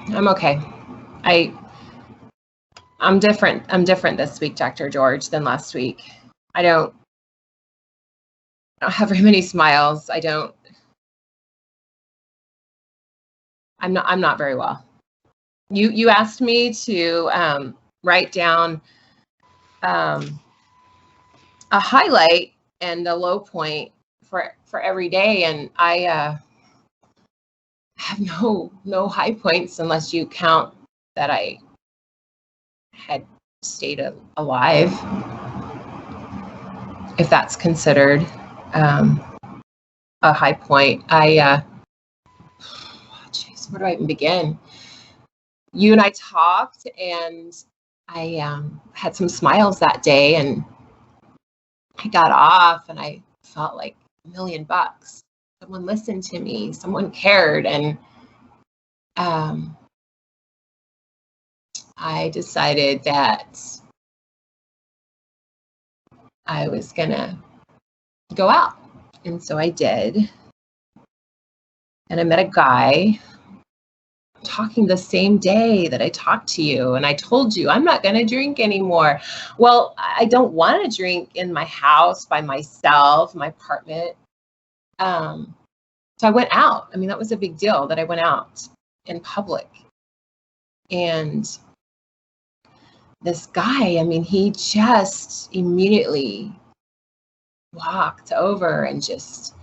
I'm okay. I'm different. I'm different this week, Dr. George, than last week. I don't have very many smiles. I'm not very well. You asked me to write down a highlight and a low point for every day, and I have no high points unless you count that I had stayed alive, if that's considered a high point. Jeez, where do I even begin? You and I talked, and I had some smiles that day, and I got off, and I felt like $1 million. Someone listened to me, someone cared, and I decided that I was gonna go out. And so I did. And I met a guy talking the same day that I talked to you. And I told you, I'm not gonna drink anymore. Well, I don't want to drink in my house by myself, my apartment. So I went out. I mean, that was a big deal that I went out in public. And this guy, I mean, he just immediately walked over and just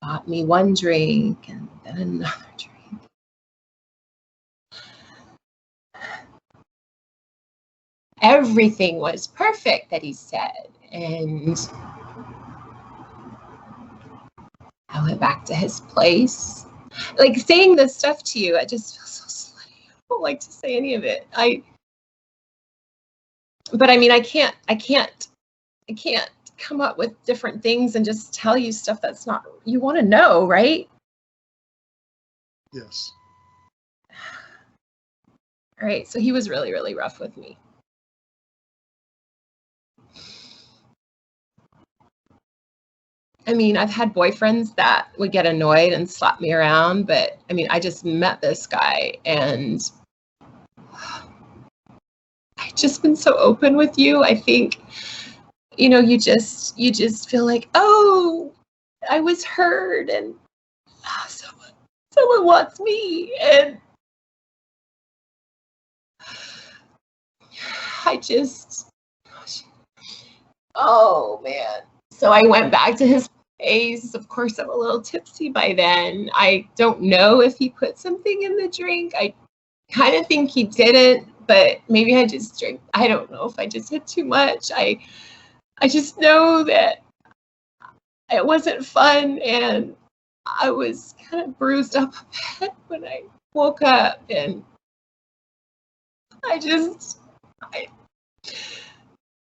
bought me one drink and then another drink. Everything was perfect that he said. And I went back to his place. Like, saying this stuff to you, I just feel so slutty. I don't like to say any of it. But I mean, I can't come up with different things and just tell you stuff that's not, you want to know, right? Yes. All right. So he was really, really rough with me. I mean, I've had boyfriends that would get annoyed and slap me around, but I mean, I just met this guy, and I've just been so open with you. I think, you just feel like, oh, I was heard, and someone wants me, and I just, oh man. So I went back to his place. Of course, I'm a little tipsy by then. I don't know if he put something in the drink. I kind of think he didn't, but maybe I just drank. I don't know if I just had too much. I just know that it wasn't fun, and I was kind of bruised up a bit when I woke up, and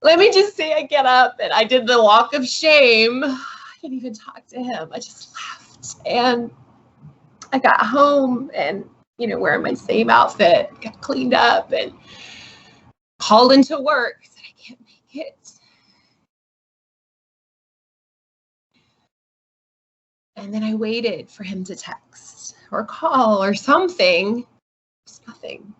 let me just say, I get up and I did the walk of shame. I didn't even talk to him. I just left, and I got home and, wearing my same outfit, got cleaned up and called into work. Said I can't make it. And then I waited for him to text or call or something. Just nothing.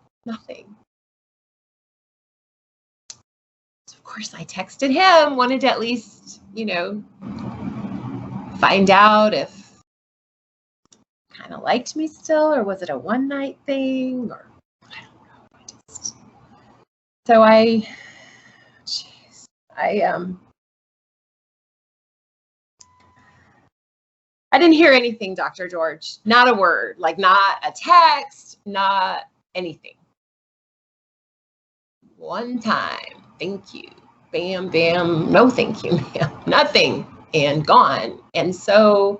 So of course I texted him, wanted to at least, find out if he kind of liked me still, or was it a one night thing, or I don't know. So I didn't hear anything, Dr. George. Not a word, like not a text, not anything. One time, thank you, bam, bam, no thank you, ma'am, nothing, and gone. And so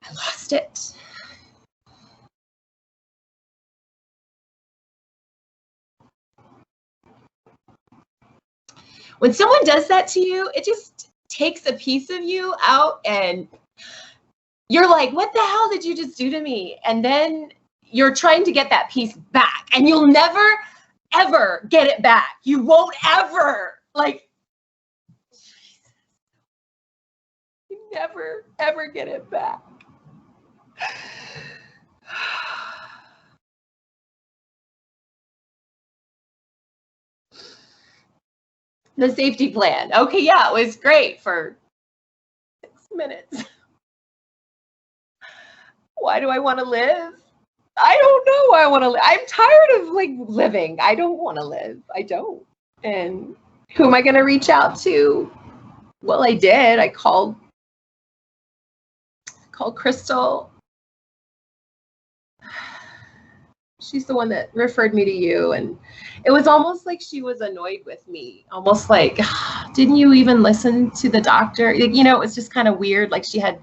I lost it. When someone does that to you, it just takes a piece of you out, and you're like, what the hell did you just do to me? And then you're trying to get that piece back, and you'll never, ever get it back. You won't ever, you never, ever get it back. The safety plan. Okay, yeah, it was great for 6 minutes. Why do I want to live? I don't know why I want to live. I'm tired of like living. I don't want to live. I don't. And who am I going to reach out to? Well, I did. I called Crystal. She's the one that referred me to you. And it was almost like she was annoyed with me. Almost like, didn't you even listen to the doctor? You know, it was just kind of weird. Like she had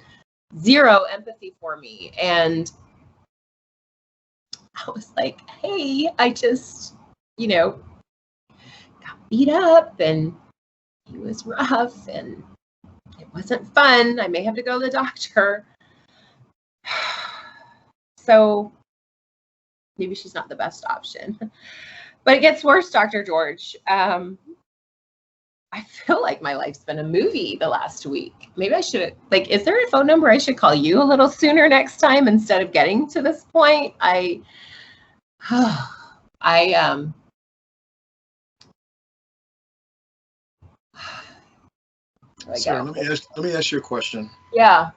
zero empathy for me. And I was like, hey, I just, you know, got beat up and he was rough and it wasn't fun. I may have to go to the doctor. So maybe she's not the best option. But it gets worse, Dr. George. I feel like my life's been a movie the last week. Maybe I should, like, is there a phone number I should call you a little sooner next time instead of getting to this point? Sarah, let me ask you a question. Yeah.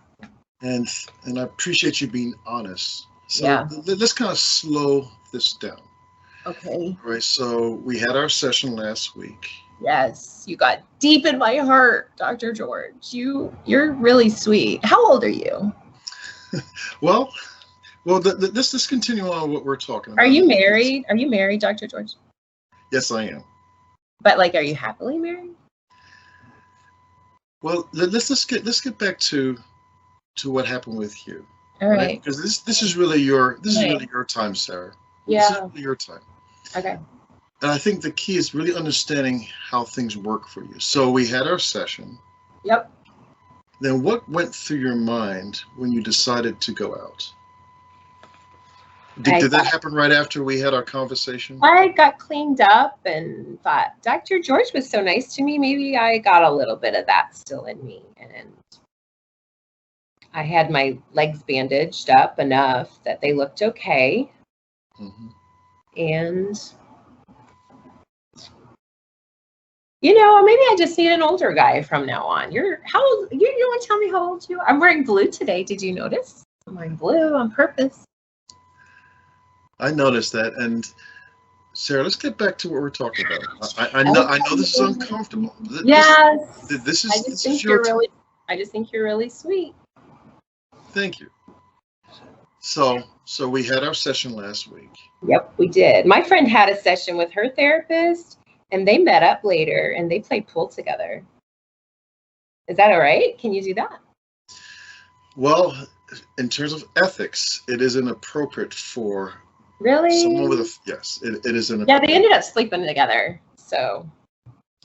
And I appreciate you being honest. So yeah. Let's kind of slow this down. Okay. All right. So we had our session last week. Yes, you got deep in my heart, Dr. George. You're really sweet. How old are you? Well, let's continue on what we're talking about. Are you married? Are you married, Dr. George? Yes, I am. But like, are you happily married? Well, let's get back to what happened with you. All right. Because this is really your time, Sarah. Yeah. This is really your time. Okay. And I think the key is really understanding how things work for you. So we had our session. Yep. Then what went through your mind when you decided to go out? Did that happen right after we had our conversation? I got cleaned up and thought, Dr. George was so nice to me. Maybe I got a little bit of that still in me. And I had my legs bandaged up enough that they looked okay. Mm-hmm. And, you know, maybe I just need an older guy from now on. How old? You want to tell me how old you are? I'm wearing blue today. Did you notice? I'm wearing blue on purpose. I noticed that. And Sarah, let's get back to what we're talking about. I know this is uncomfortable. Yes. This is I just think you're really sweet. Thank you. So we had our session last week. Yep, we did. My friend had a session with her therapist, and they met up later, and they played pool together. Is that all right? Can you do that? Well, in terms of ethics, it is inappropriate for really someone with yes, it is inappropriate. Yeah, they ended up sleeping together, so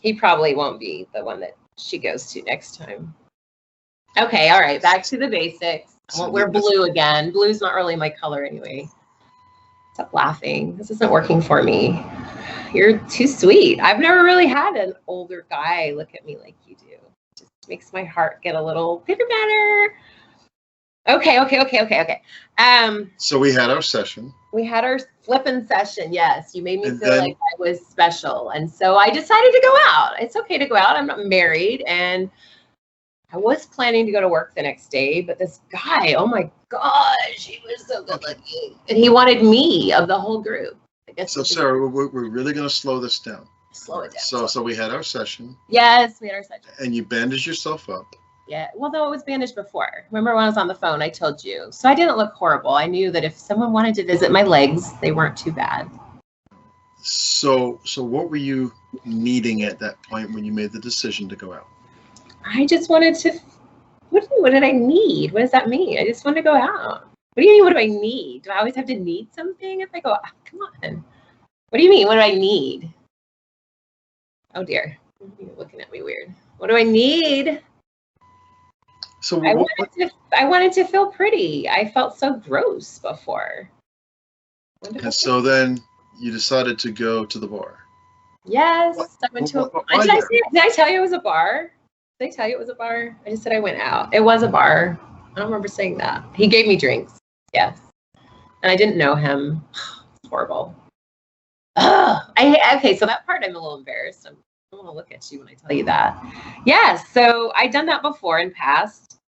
he probably won't be the one that she goes to next time. Okay, all right, back to the basics. I won't wear blue again. Blue's not really my color anyway. Stop laughing. This isn't working for me. You're too sweet. I've never really had an older guy look at me like you do. It just makes my heart get a little pitter-patter. Okay. So we had our session. We had our flipping session. Yes, you made me feel like I was special. And so I decided to go out. It's okay to go out. I'm not married. And I was planning to go to work the next day, but this guy, oh my gosh, he was so good looking. And he wanted me of the whole group. I guess so, Sarah, we're really going to slow this down. Slow it down. So we had our session. Yes, we had our session. And you bandaged yourself up. Yeah, well, though it was bandaged before. Remember when I was on the phone, I told you. So I didn't look horrible. I knew that if someone wanted to visit my legs, they weren't too bad. So what were you needing at that point when you made the decision to go out? I just wanted to, what did I need? What does that mean? I just wanted to go out. What do you mean, what do I need? Do I always have to need something if I go out? Come on. What do you mean, what do I need? Oh dear, you're looking at me weird. What do I need? So I wanted to feel pretty. I felt so gross before. And so then you decided to go to the bar. Yes, I went to a bar. Did I tell you it was a bar? Did I tell you it was a bar? I just said I went out. It was a bar. I don't remember saying that. He gave me drinks. Yes. And I didn't know him. It's horrible. Okay, so that part I'm a little embarrassed. I'm I want to look at you when I tell you that. Yes. So I've done that before in past.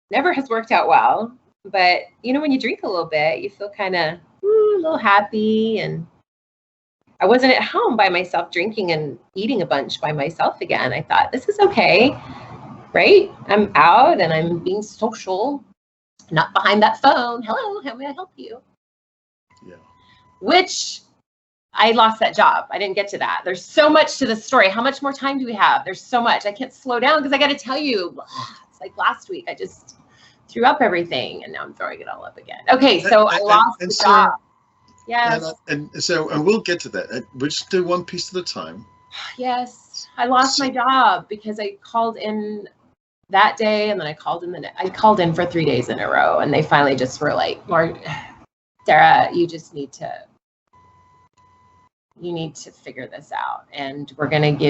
Never has worked out well. But, you know, when you drink a little bit, you feel kind of a little happy. And I wasn't at home by myself drinking and eating a bunch by myself again. I thought, this is okay, right? I'm out and I'm being social, not behind that phone. Hello, how may I help you? Yeah. Which I lost that job. I didn't get to that. There's so much to the story. How much more time do we have? There's so much. I can't slow down because I got to tell you, it's like last week, I just threw up everything and now I'm throwing it all up again. Okay, so I lost the job. Yes. And we'll get to that. We'll just do one piece at a time. Yes. I lost my job because I called in that day and then I called in for 3 days in a row and they finally just were like, Sarah, you need to figure this out and we're going to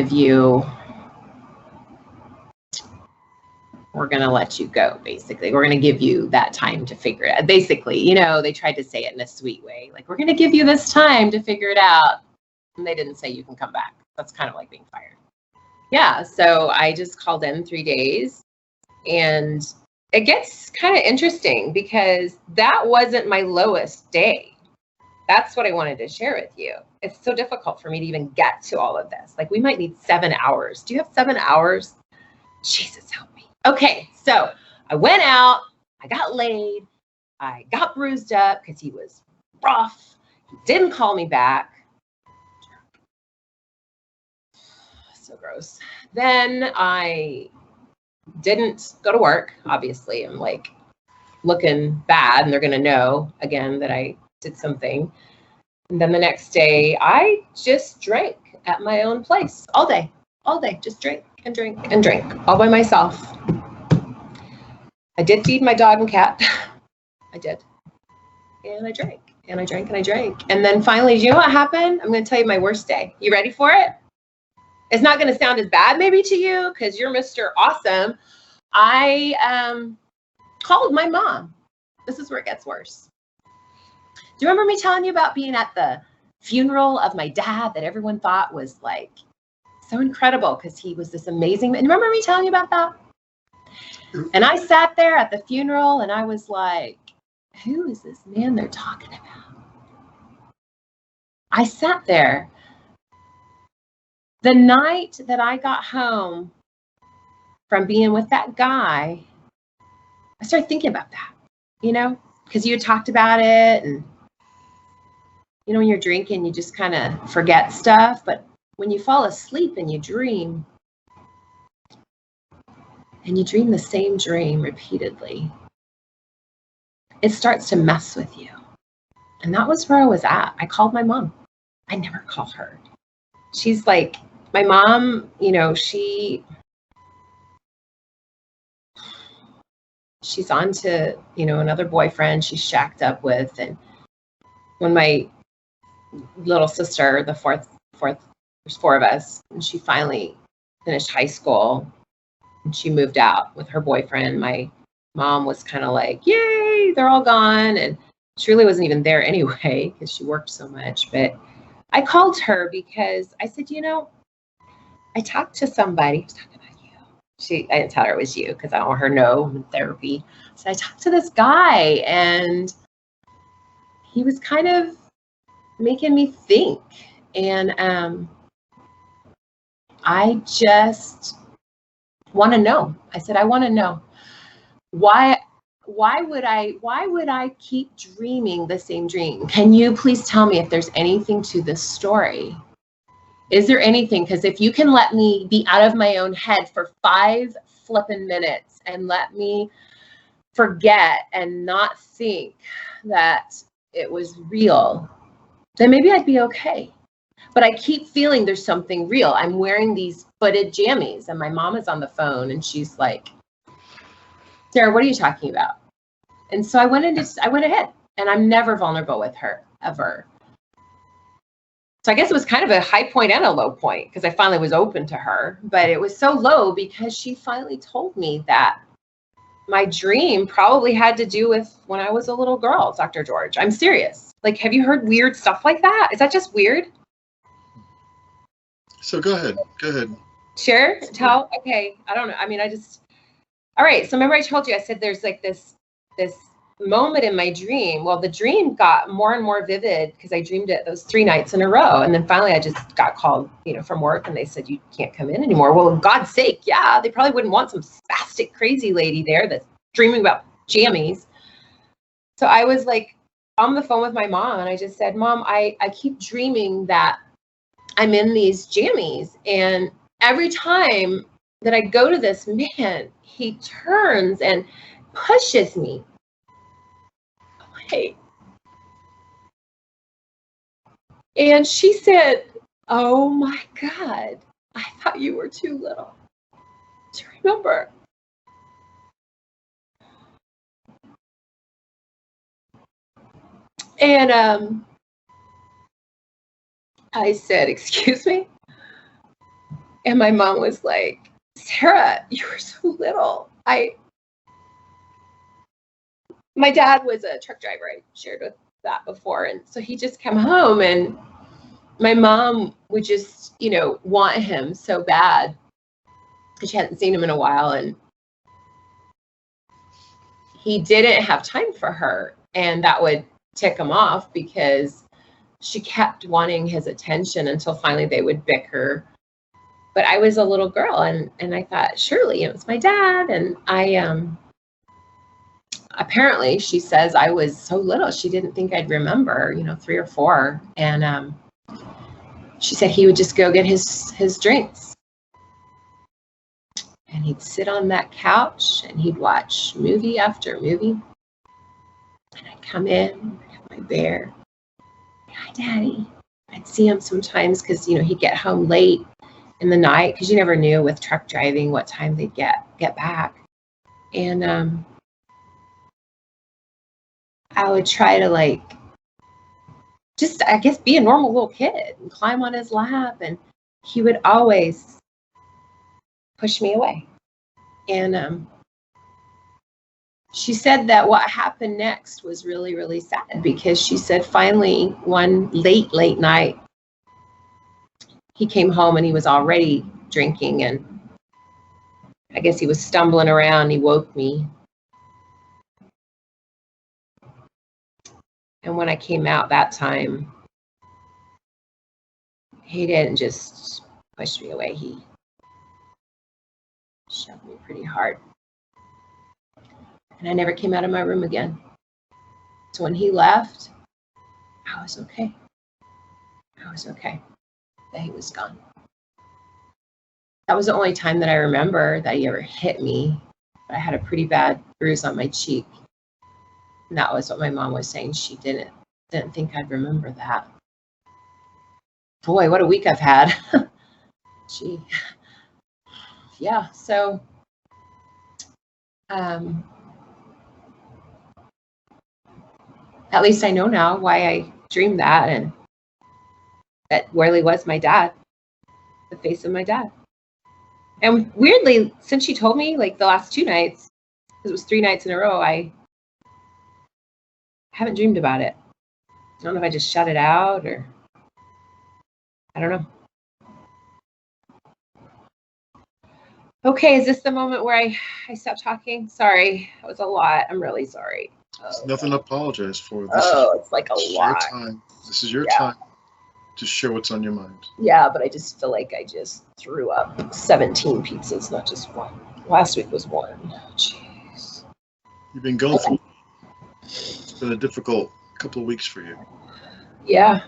let you go, basically. We're going to give you that time to figure it out. Basically, you know, they tried to say it in a sweet way. Like, we're going to give you this time to figure it out. And they didn't say you can come back. That's kind of like being fired. Yeah, so I just called in 3 days. And it gets kind of interesting because that wasn't my lowest day. That's what I wanted to share with you. It's so difficult for me to even get to all of this. Like, we might need 7 hours. Do you have 7 hours? Jesus, help me. Okay, so I went out, I got laid, I got bruised up because he was rough. He didn't call me back. So gross. Then I didn't go to work, obviously. I'm like looking bad and they're going to know again that I did something. And then the next day I just drank at my own place all day, just drink and drink and drink all by myself. I did feed my dog and cat. I did. And I drank and I drank and I drank. And then finally, you know what happened? I'm going to tell you my worst day. You ready for it? It's not going to sound as bad maybe to you because you're Mr. Awesome. I called my mom. This is where it gets worse. Do you remember me telling you about being at the funeral of my dad that everyone thought was like so incredible because he was this amazing man? Remember me telling you about that? And I sat there at the funeral and I was like, who is this man they're talking about? I sat there. The night that I got home from being with that guy, I started thinking about that, you know, because you had talked about it. And, you know, when you're drinking, you just kind of forget stuff. But when you fall asleep and you dream the same dream repeatedly, it starts to mess with you. And that was where I was at. I called my mom. I never call her. She's like, my mom, you know, she's on to, you know, another boyfriend she's shacked up with. And when my little sister, there's 4 of us, and she finally finished high school and she moved out with her boyfriend, my mom was kind of like, yay, they're all gone. And she really wasn't even there anyway because she worked so much. But I called her because I said, you know, I talked to somebody. I was talking about you. I didn't tell her it was you because I don't want her to know I'm in therapy. So I talked to this guy and he was kind of making me think. And I just want to know. I said, I want to know why would I keep dreaming the same dream? Can you please tell me if there's anything to this story? Is there anything? Because if you can let me be out of my own head for 5 flipping minutes and let me forget and not think that it was real, then maybe I'd be okay. But I keep feeling there's something real. I'm wearing these footed jammies and my mom is on the phone and she's like, Sarah, what are you talking about? And so I went ahead and I'm never vulnerable with her ever. So I guess it was kind of a high point and a low point because I finally was open to her, but it was so low because she finally told me that my dream probably had to do with when I was a little girl, Dr. George. I'm serious. Like, have you heard weird stuff like that? Is that just weird? So go ahead. Sure. Tell. Okay. I don't know. I mean, all right. So remember I told you, I said there's like this moment in my dream. Well, the dream got more and more vivid because I dreamed it those 3 nights in a row. And then finally I just got called, from work, and they said, you can't come in anymore. Well, in God's sake, yeah, they probably wouldn't want some spastic crazy lady there that's dreaming about jammies. So I was like on the phone with my mom, and I just said, Mom, I keep dreaming that I'm in these jammies. And every time that I go to this man, he turns and pushes me away. And she said, oh my God, I thought you were too little to remember. And I said, excuse me? And my mom was like, Sarah, you were so little. My dad was a truck driver. I shared with that before. And so he just come home, and my mom would just, want him so bad because she hadn't seen him in a while. And he didn't have time for her. And that would tick him off because she kept wanting his attention until finally they would bicker. But I was a little girl, and I thought, surely it was my dad. And apparently she says I was so little, she didn't think I'd remember, 3 or 4. And she said he would just go get his drinks. And he'd sit on that couch and he'd watch movie after movie. And I'd come in, I'd have my bear. Hi, Daddy. I'd see him sometimes because, he'd get home late in the night because you never knew with truck driving what time they'd get back. And I would try to just, I guess, be a normal little kid and climb on his lap, and he would always push me away. And she said that what happened next was really, really sad, because she said finally one late night, he came home and he was already drinking, and I guess he was stumbling around. He woke me. And when I came out that time, he didn't just push me away. He shoved me pretty hard. And I never came out of my room again. So when he left, I was okay. I was okay that he was gone. That was the only time that I remember that he ever hit me. But I had a pretty bad bruise on my cheek. And that was what my mom was saying. She didn't think I'd remember that. Boy, what a week I've had. Gee. Yeah, so at least I know now why I dreamed that, and that really was my dad, the face of my dad. And weirdly, since she told me, the last 2 nights, because it was 3 nights in a row, I haven't dreamed about it. I don't know if I just shut it out, or I don't know. Okay, is this the moment where I stop talking? Sorry, that was a lot. I'm really sorry. There's nothing to apologize for. It's like a lot. This is your time to share what's on your mind. Yeah, but I just feel like I just threw up 17 pizzas, not just one. Last week was 1. Jeez. You've been going through. It's been a difficult couple of weeks for you. Yeah.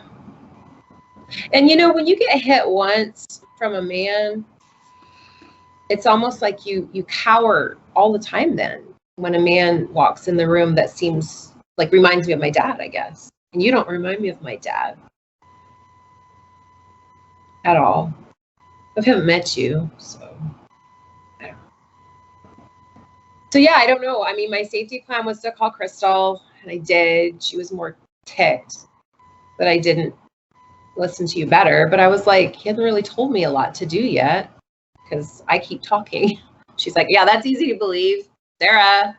And when you get hit once from a man, it's almost like you cower all the time then when a man walks in the room that seems reminds me of my dad, I guess. And you don't remind me of my dad at all. I haven't met you, so I don't know. So yeah, I don't know. I mean, my safety plan was to call Crystal, and I did. She was more ticked that I didn't listen to you better. But I was like, he hasn't really told me a lot to do yet, because I keep talking. She's like, yeah, that's easy to believe, Sarah.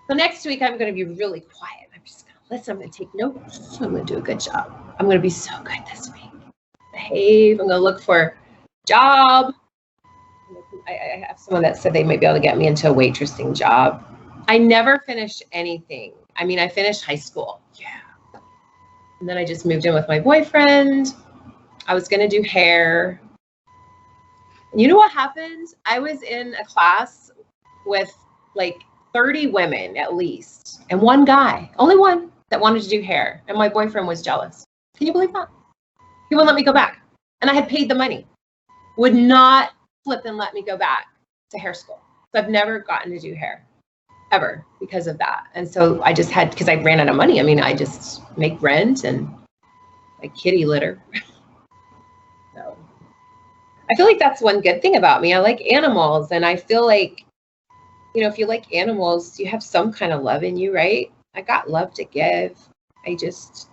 So next week, I'm going to be really quiet. I'm just going to listen. I'm going to take notes. I'm going to do a good job. I'm going to be so good this week. Behave. I'm going to look for job. I have someone that said they might be able to get me into a waitressing job. I never finished anything. I mean, I finished high school. Yeah. And then I just moved in with my boyfriend. I was going to do hair. And you know what happened? I was in a class with like 30 women at least, and one guy, only one, that wanted to do hair. And my boyfriend was jealous. Can you believe that? He wouldn't let me go back. And I had paid the money. Would not flip and let me go back to hair school. So I've never gotten to do hair ever because of that. And so I just had, because I ran out of money. I mean, I just make rent and like kitty litter. So I feel like that's one good thing about me. I like animals, and I feel like, you know, if you like animals, you have some kind of love in you, right? I got love to give. I just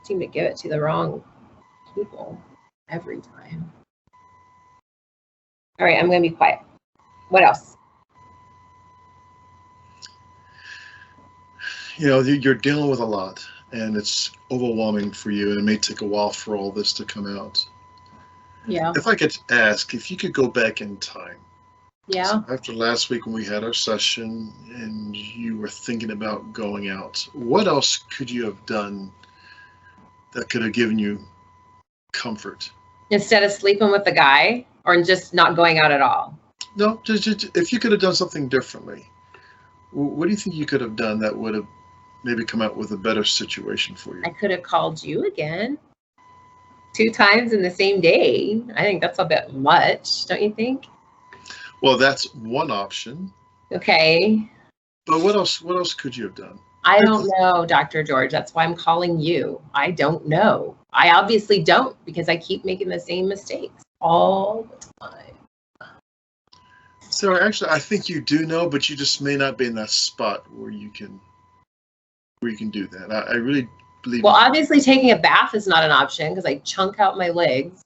seem to give it to the wrong people every time. All right, I'm going to be quiet. What else? You know, you're dealing with a lot, and it's overwhelming for you, and it may take a while for all this to come out. Yeah. If I could ask, if you could go back in time. Yeah. So after last week when we had our session and you were thinking about going out, what else could you have done that could have given you comfort? Instead of sleeping with the guy, or just not going out at all? No, just if you could have done something differently, what do you think you could have done that would have maybe come out with a better situation for you? I could have called you again 2 times in the same day. I think that's a bit much, don't you think? Well, that's one option. Okay. But what else could you have done? I don't know, Dr. George. That's why I'm calling you. I don't know. I obviously don't, because I keep making the same mistakes all the time. Sarah, actually, I think you do know, but you just may not be in that spot where you can do that. I really believe. Well, obviously taking a bath is not an option because I chunk out my legs.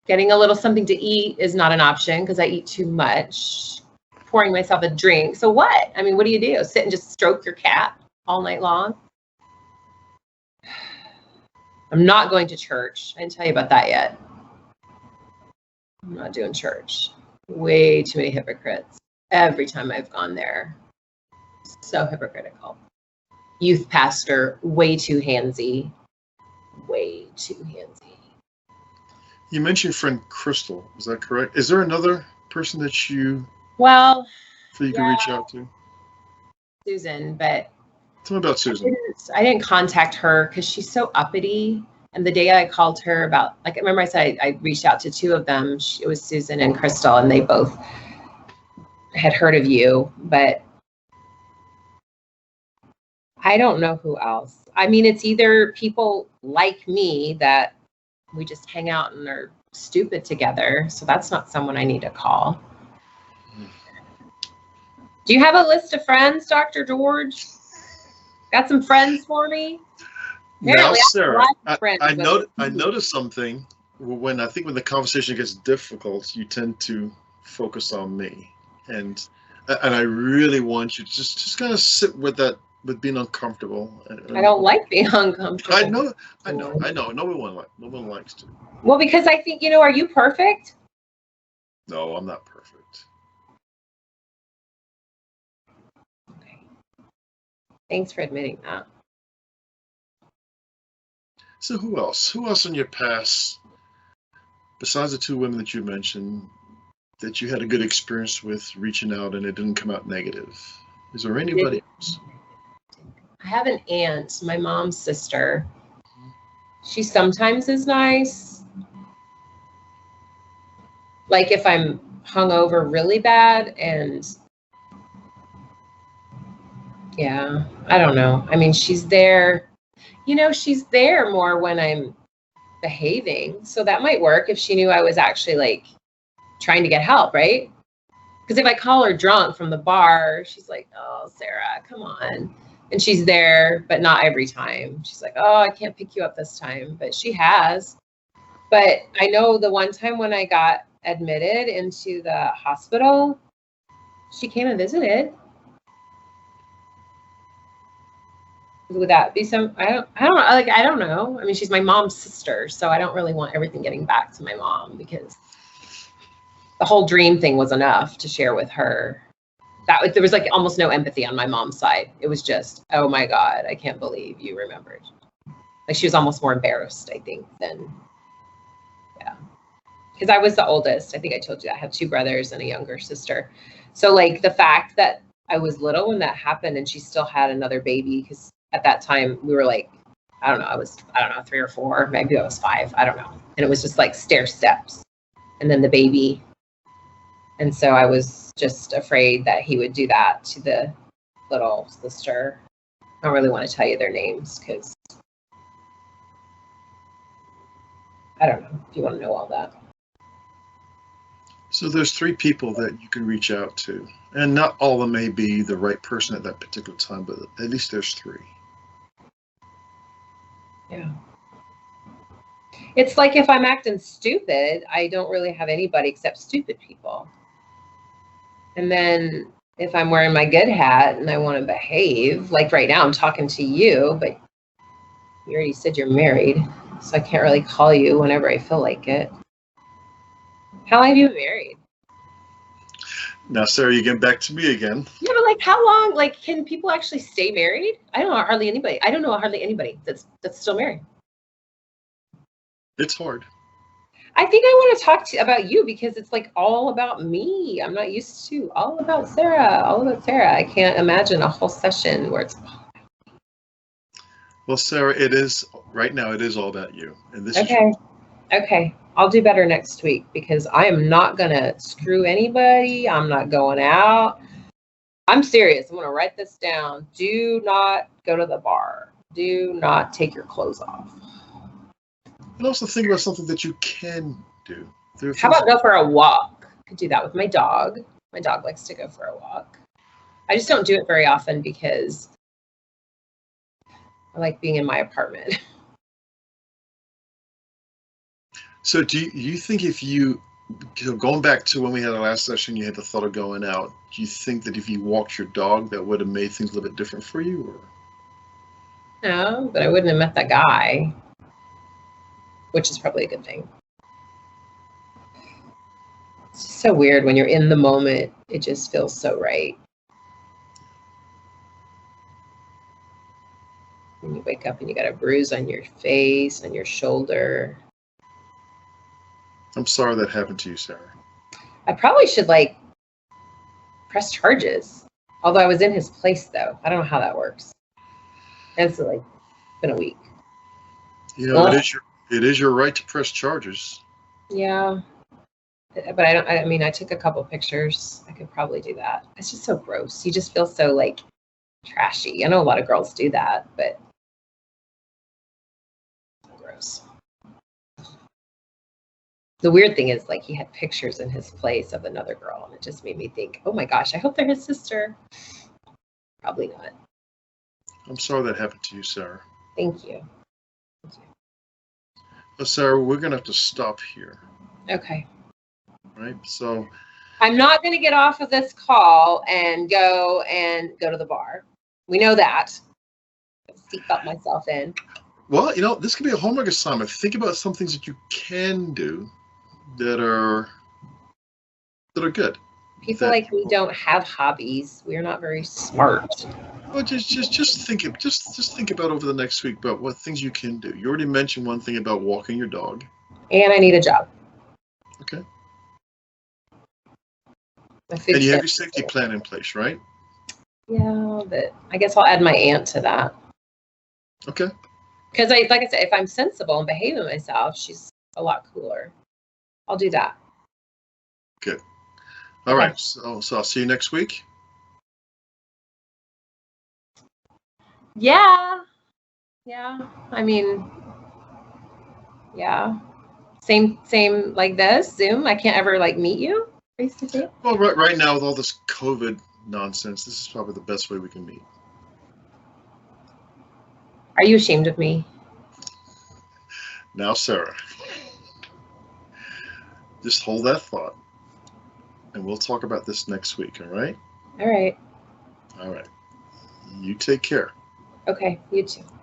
Getting a little something to eat is not an option because I eat too much. Pouring myself a drink. So what? I mean, what do you do? Sit and just stroke your cat all night long? I'm not going to church. I didn't tell you about that yet. I'm not doing church. Way too many hypocrites. Every time I've gone there. So hypocritical. Youth pastor, way too handsy. Way too handsy. You mentioned your friend Crystal. Is that correct? Is there another person that you can reach out to? Susan, but tell me about Susan. I didn't contact her because she's so uppity. And the day I called her about, like, I remember I said I reached out to 2 of them. It was Susan and Crystal, and they both had heard of you, but I don't know who else. I mean, it's either people like me that we just hang out and are stupid together. So that's not someone I need to call. Do you have a list of friends, Dr. George? Got some friends for me? Now, Sarah, I noticed something. When the conversation gets difficult, you tend to focus on me, and I really want you to just kind of sit with that, with being uncomfortable. I don't like being uncomfortable. I know. No one likes to. Well, because I think, are you perfect? No, I'm not perfect. Okay. Thanks for admitting that. So who else? Who else in your past, besides the 2 women that you mentioned, that you had a good experience with reaching out and it didn't come out negative? Is there anybody else? I have an aunt, my mom's sister. She sometimes is nice. Like if I'm hungover really bad and yeah, I don't know. I mean, she's there. She's there more when I'm behaving. So that might work if she knew I was actually like trying to get help, right? Because if I call her drunk from the bar, she's like, oh, Sarah, come on. And she's there, but not every time. She's like, oh, I can't pick you up this time. But she has. But I know the one time when I got admitted into the hospital, she came and visited. Would that be some? I don't know. I mean, she's my mom's sister, so I don't really want everything getting back to my mom because the whole dream thing was enough to share with her. There was like almost no empathy on my mom's side. It was just, oh my God, I can't believe you remembered. Like she was almost more embarrassed, I think, than, yeah. Because I was the oldest. I think I told you I have 2 brothers and a younger sister. So like the fact that I was little when that happened and she still had another baby, because at that time we were like, I don't know, 3 or 4, maybe I was 5, I don't know. And it was just like stair steps and then the baby. And so I was just afraid that he would do that to the little sister. I don't really want to tell you their names because I don't know if you want to know all that. So there's 3 people that you can reach out to, and not all of them may be the right person at that particular time, but at least there's 3. Yeah. It's like if I'm acting stupid, I don't really have anybody except stupid people. And then if I'm wearing my good hat and I want to behave, like right now I'm talking to you, but you already said you're married, so I can't really call you whenever I feel like it. How long have you been married? Now, Sarah, you're getting back to me again. Yeah, but like how long? Like, can people actually stay married? I don't know hardly anybody. I don't know hardly anybody that's still married. It's hard. I think I want to talk to you about you because it's like all about me. I'm not used to all about Sarah. I can't imagine a whole session where it's. Well, Sarah, it is right now. It is all about you, and this. Okay. Okay. I'll do better next week because I am not gonna screw anybody. I'm not going out. I'm serious. I'm gonna write this down. Do not go to the bar. Do not take your clothes off. And also think about something that you can do. How about go for a walk? I could do that with my dog. My dog likes to go for a walk. I just don't do it very often because I like being in my apartment. So do you think if you going back to when we had our last session, you had the thought of going out, do you think that if you walked your dog, that would have made things a little bit different for you? Or? No, but I wouldn't have met that guy, which is probably a good thing. It's just so weird when you're in the moment. It just feels so right. When you wake up and you got a bruise on your face, on your shoulder. I'm sorry that happened to you, Sarah. I probably should like press charges. Although I was in his place though. I don't know how that works. It's like been a week. You know, it is your right to press charges. Yeah. But I mean, I took a couple pictures. I could probably do that. It's just so gross. You just feel so like trashy. I know a lot of girls do that, but gross. The weird thing is like he had pictures in his place of another girl and it just made me think, oh my gosh, I hope they're his sister. Probably not. I'm sorry that happened to you, Sarah. Thank you. Thank you. Well, Sarah, we're going to have to stop here. Okay. Right. So I'm not going to get off of this call and go to the bar. We know that. Seatbelt myself in. Well, you know, this could be a homework assignment. Think about some things that you can do that are good. People like me don't have hobbies. We're not very smart. Well, just think about over the next week about what things you can do. You already mentioned one thing about walking your dog. And I need a job. Okay. And you have your safety plan in place, right? Yeah, but I guess I'll add my aunt to that. Okay. Because like I said, if I'm sensible and behaving myself, she's a lot cooler. I'll do that. Good. All right. So I'll see you next week. Yeah. Yeah. I mean, yeah. Same like this, Zoom. I can't ever like meet you face to face. Well, right now with all this COVID nonsense, this is probably the best way we can meet. Are you ashamed of me? Now, Sarah, just hold that thought, and we'll talk about this next week, all right? All right. All right. You take care. Okay, you too.